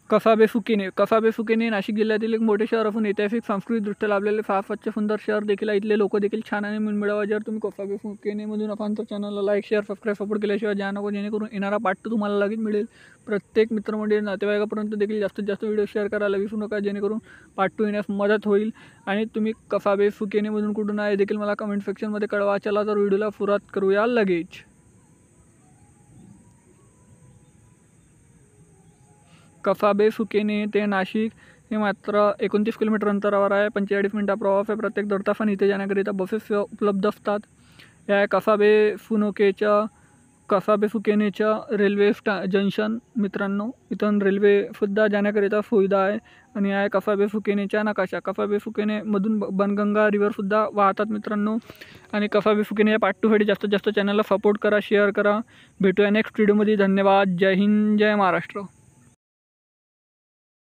कसाबे फुकेने नाशिक जिल्ह्यातील एक मोठे शहर असून ऐतिहासिक सांस्कृतिकदृष्ट्या लाभलेले फार स्वच्छ सुंदर शहर देखील. इथले लोक देखील छान आणि मनमिळावू. जर तुम्ही कसाबे फुकेनेमधून आपण तर चॅनलला लाईक शेअर सबस्क्राईब सपोर्ट केल्याशिवाय जा नको, जेणेकरून येणारा पार्ट 2 तुम्हाला लगेच मिळेल. प्रत्येक मित्रमंडळी नातेवाईकापर्यंत देखील जास्तीत जास्त व्हिडिओ शेअर करायला विसरू नका, जेणेकरून पार्ट 2 येण्यास मदत होईल. आणि तुम्ही कसाबे फुकेनेमधून कुठून आहे देखील मला कमेंट सेक्शनमध्ये कळवा. चला तर व्हिडिओला सुरुवात करूया लगेच. कसाबे फुकेने ते नाशिक हे मात्र 29 किलोमीटर अंतरावर आहे. 45 मिनिटा प्रवास आहे प्रत्येक दर तासाने. इथे जाण्याकरिता बसेस उपलब्ध असतात. या कसाबे फुकेनेच्या रेल्वे जंक्शन मित्रांनो. इथून रेल्वेसुद्धा जाण्याकरिता सुविधा आहे. आणि आहे कसाबे फुकेनेच्या नकाशा. कसाबे फुकेनेमधून बनगंगा रिव्हरसुद्धा वाहतात मित्रांनो. आणि कसाबे फुकेने या पार्ट 2साठी जास्तीत जास्त चॅनलला सपोर्ट करा, शेअर करा. भेटूया नेक्स्ट व्हिडिओमध्ये. धन्यवाद. जय हिंद, जय महाराष्ट्र.